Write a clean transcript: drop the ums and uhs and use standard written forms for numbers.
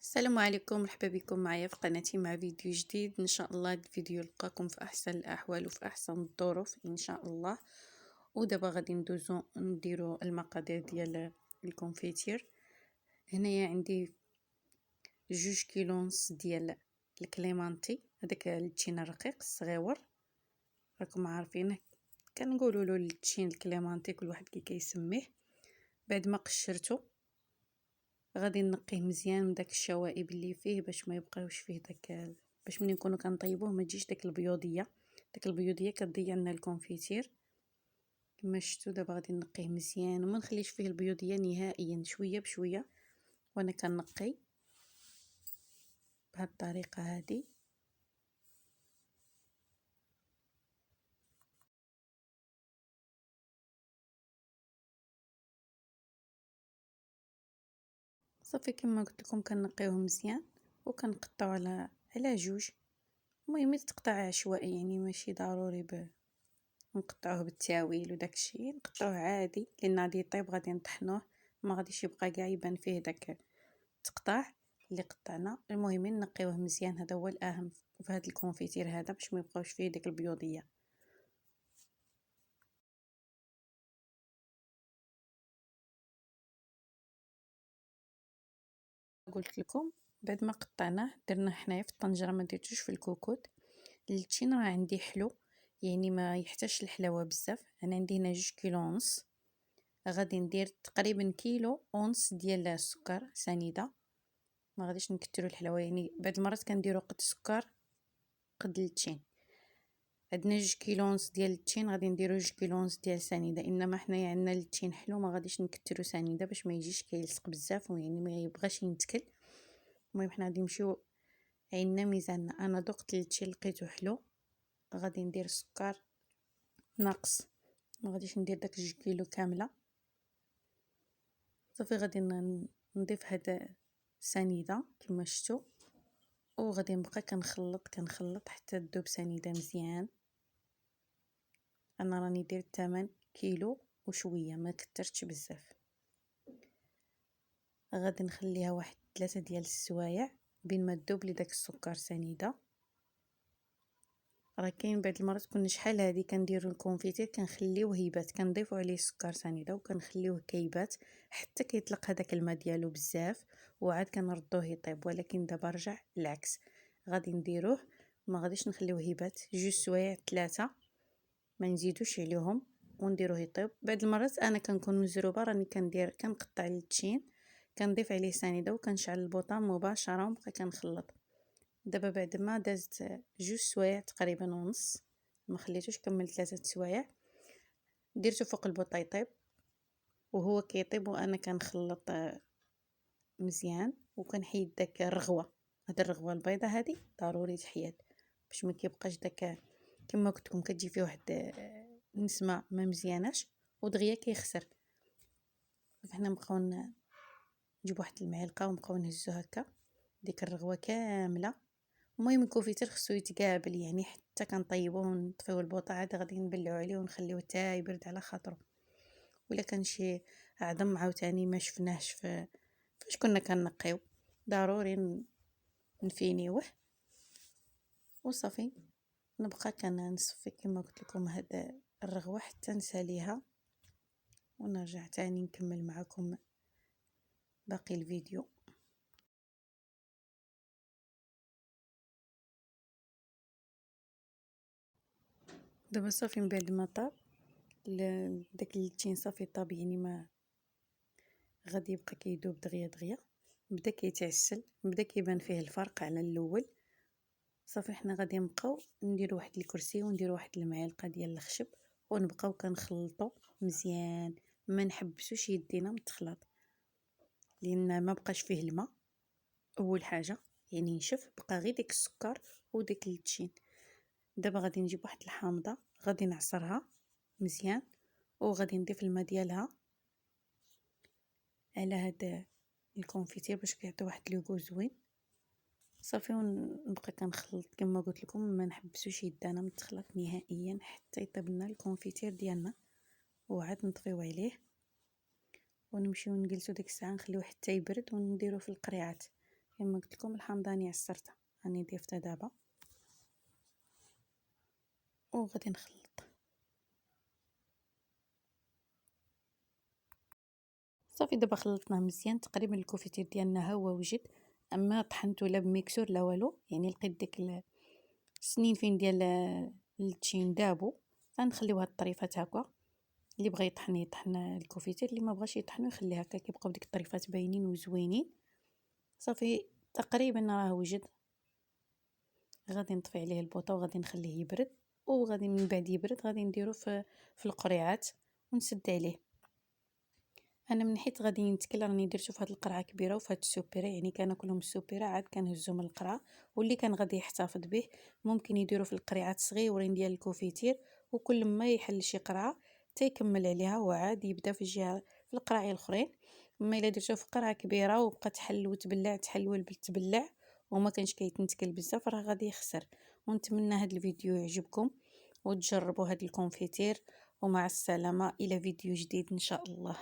السلام عليكم، مرحبا بكم معايا في قناتي مع فيديو جديد. ان شاء الله الفيديو يلقاكم في احسن الاحوال وفي احسن الظروف ان شاء الله. ودابا غادي نديرو المقادير ديال الكونفيتير. هنايا عندي 2 كيلو ونص ديال الكليمانتي، هذاك التين الرقيق الصغيور راكم عارفينه، كنقولوا له التين الكليمانتي كل واحد كي كيسميه. بعد ما قشرته غادي نقيه مزيان من داك الشوائب اللي فيه باش ما يبقاوش فيه داك، باش ملي نكونوا كنطيبوه ما تجيش داك البيوضيه كتضيع لنا الكونفيتير. كما شفتوا دابا غادي نقيه مزيان وما نخليش فيه البيوضيه نهائيا، شويه بشويه وانا كنقي بهذه الطريقه هذه. صافي كما قلت لكم كنقيوه مزيان وكنقطعوا على جوج. المهم تقطع عشوائي، يعني ماشي ضروري نقطعوه بالتاويل وداك الشيء، نقطعوه عادي لان غادي يطيب، غادي نطحنوه ما غاديش يبقى كاع يبان فيه داك التقطاع اللي قطعنا. المهم نقيوه مزيان، هذا هو الاهم في هذا الكونفيتير هذا باش ما يبقاوش فيه ديك البيوضيه. قلت لكم بعد ما قطعناه درنا حنايا في الطنجره، ما درتوش في الكوكوط. التين راه عندي حلو، يعني ما يحتاجش الحلاوه بزاف. انا عندي هنا 2 كيلو ونص، غادي ندير تقريبا 1 كيلو ونص ديال السكر سنيده. ما غاديش نكثروا الحلاوه، يعني بعض المرات كنديروا قد السكر قد التين. عندنا 2 كيلو ونص ديال التين، غادي نديرو 2 كيلو ونص ديال سنيده، انما حنايا عندنا التين حلو ما غاديش نكثروا سنيده باش ما يجيش كيلصق بزاف ويعني ما يبغاش ينتكل. المهم حنا غادي نمشيو عيننا ميزاننا. انا ذقت التين لقيته حلو، غادي ندير السكر ناقص، ما غاديش ندير داك 2 كيلو كامله. صافي غادي نضيف هذا سنيده كما شفتوا، وغادي نبقى كنخلط حتى تذوب سنيده مزيان. انا راني درت 8 كيلو وشويه، ما كثرتش بزاف. غادي نخليها واحد 3 ديال السوايع بين ما تذوب لي داك السكر سنيده. راه كاين بعض المرات كنا شحال هادي كنديروا الكونفيتير كنخليوه يبات، كنضيفوا عليه سكر سنيده وكنخليوه كيبات حتى كيطلق هذاك الماء ديالو بزاف وعاد كنردوه يطيب. ولكن دابا رجع العكس، غادي نديروه ما غاديش نخليوه يبات، 2 سوايع 3 ما نزيدوش عليهم ونديروه يطيب. بعض المرات انا كنكون مزروبه راني كنقطع التشين كنضيف عليه سنيده وكنشعل البوطه مباشره ونبقى كنخلط. دابا بعد ما دازت 2 سوايع تقريبا ونص، ما خليتوش كمل 3 سوايع، درته فوق البوطه يطيب. وهو كيطيب وانا كنخلط مزيان وكنحيد داك الرغوه. هاد الرغوه البيضاء هذه ضروري تحيد باش ما كيبقاش داك، كما قلت لكم كتجي فيه واحد نسمه ما مزياناش ودغيا كيخسر. فحنا نبقاو نجيب واحد المعلقه ونبقاو نهزو هكا ديك الرغوه كامله. المهم الكونفيتير خصو يتقابل، يعني حتى كنطيبوه ونطفيو البوطه عاد غادي نبلعو عليه ونخليوه حتى يبرد على خاطرو. ولا كان شي عظم عاوتاني ما شفناهش فاش كنا كنقيو ضروري نفينيوه. وصافي نبقى كنصفي كما قلت لكم هاد الرغوه حتى نساليها ونرجع تاني نكمل معكم باقي الفيديو. دابا صافي من بعد ما طاب داك التين صافي طاب، يعني ما غادي يبقى كيذوب دغيا دغيا، بدا كيتعسل، بدا كيبان فيه الفرق على الاول. صافي حنا غادي نبقاو نديرو واحد الكرسي ونديرو واحد المعلقه ديال الخشب ونبقاو كنخلطو مزيان، ما نحبسوش يدينا من التخلاط لان ما بقاش فيه الماء اول حاجه، يعني نشف بقى غير ديك السكر وديك التشين. دابا غادي نجيب واحد الحامضه غادي نعصرها مزيان وغادي نضيف الماء ديالها على هاد الكونفيتير باش كيعطي واحد لوغو زوين. صافي ونبقى كنخلط كما قلت لكم، ما نحبسوش يدانا من التخلاط نهائيا حتى يطيب لنا الكونفيتير ديالنا. وعاد نطفيو عليه ونمشيو نجلسو ديك الساعه نخليوه حتى يبرد ونديروه في القريعات. كما قلت لكم الحمضاني عصرته راني ضيفته دابا وغادي نخلط. صافي دابا خلطناه مزيان، تقريبا الكوفيتير ديالنا ها هو وجد. اما طحنتو لا بميكسور لا والو، يعني لقيت ديك السنين فين ديال التشين دابو. غنخليو هاد الطريفات هكا، اللي بغى يطحن يطحن الكوفيتير، اللي ما بغاش يطحنو يخليه هكا كيبقاو ديك الطريفات باينين وزوينين. صافي تقريبا راه وجد. غادي نطفي عليه البوطه وغادي نخليه يبرد، وغادي من بعد يبرد غادي نديرو في القريعات ونسد عليه. انا من حيت غادي نتكل راني درتو في هاد القرعه كبيره وفي هاد السوبيره، يعني كناكلهم السوبيره عاد كنهزو من القرعه. واللي كان غادي يحتفظ به ممكن يديرو في القريعات صغيورين ديال الكوفيتير، وكل ما يحل شي قرعه تيكمل عليها وعاد يبدا في الجهه في القراعي الاخرين. اما الا درتو في قرعه كبيره وبقى تحل وتبلع تحل وتبلع وما كانش كيتنتكل بزاف راه غادي يخسر. ونتمنى هاد الفيديو يعجبكم وتجربوا هاد الكونفيتير. ومع السلامه الى فيديو جديد ان شاء الله.